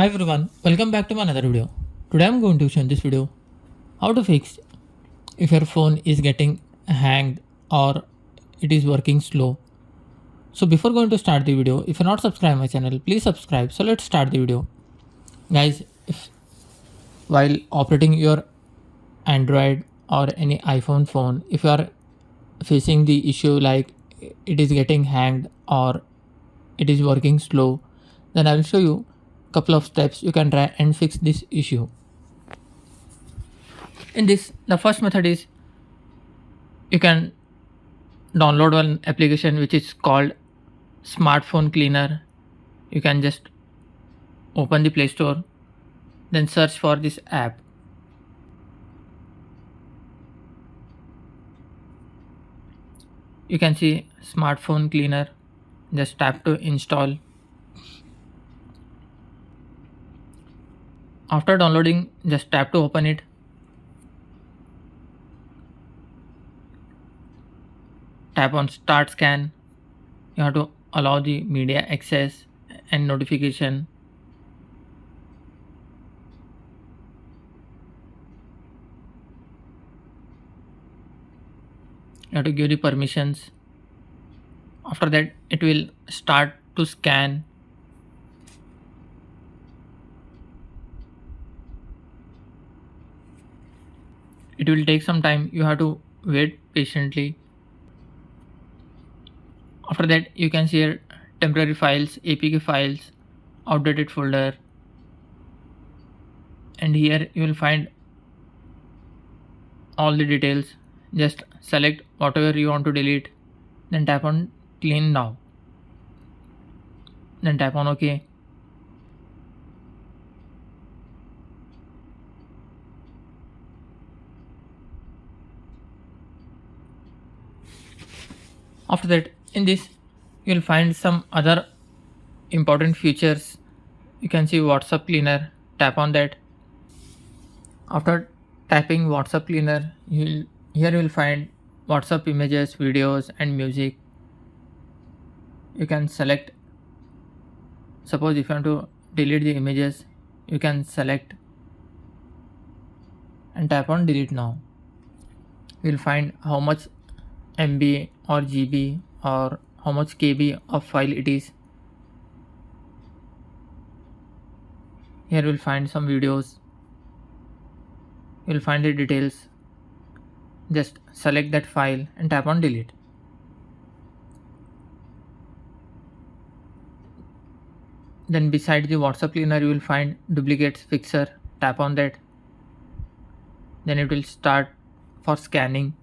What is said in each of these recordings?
Hi everyone, welcome back to my another video. Today I'm going to show in this video how to fix if your phone is getting hanged or it is working slow. So before going to start the video, if you're not subscribed my channel, please subscribe. So let's start the video. Guys, if while operating your Android or any iPhone phone, if you are facing the issue like it is getting hanged or it is working slow, then I will show you couple of steps you can try and fix this issue. In this, the first method is you can download one application which is called smartphone cleaner. You can just open the Play Store, then search for this app. You can see smartphone cleaner, just tap to install. After downloading, just tap to open it. Tap on start scan. You have to allow the media access and notification. You have to give the permissions. After that, it will start to scan. It will take some time. You have to wait patiently. After that, you can see here temporary files, APK files, outdated folder, and here you will find all the details. Just select whatever you want to delete, then tap on clean now, then tap on OK. After that, in this you will find some other important features. You can see WhatsApp cleaner, tap on that. After tapping WhatsApp cleaner, here you will find WhatsApp images, videos and music. You can select, suppose if you want to delete the images, you can select and tap on delete now. You will find how much MB or GB or how much KB of file it is. Here you will find some videos. You will find the details. Just select that file and tap on delete. Then beside the WhatsApp cleaner you will find duplicates fixer, tap on that. Then it will start for scanning.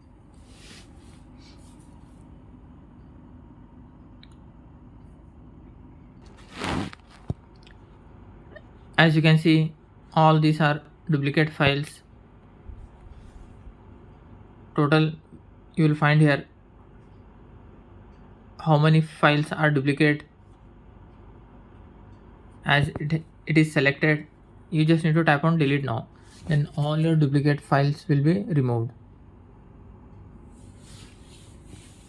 As you can see, all these are duplicate files. Total you will find here how many files are duplicate. As it is selected, you just need to tap on delete now, then all your duplicate files will be removed.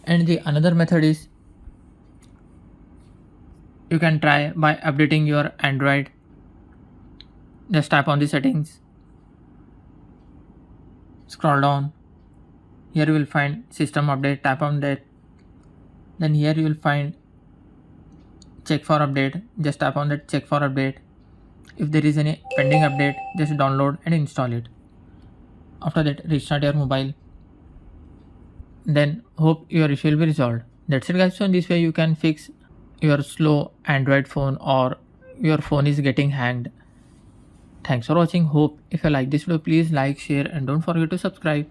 And the another method is you can try by updating your Android. Just tap on the settings, scroll down. Here you will find system update, tap on that. Then here you will find check for update, just tap on that check for update. If there is any pending update, just download and install it. After that, restart your mobile. Then hope your issue will be resolved. That's it guys. So in this way you can fix your slow Android phone or your phone is getting hanged. Thanks for watching. Hope if you like this video, please like, share and don't forget to subscribe.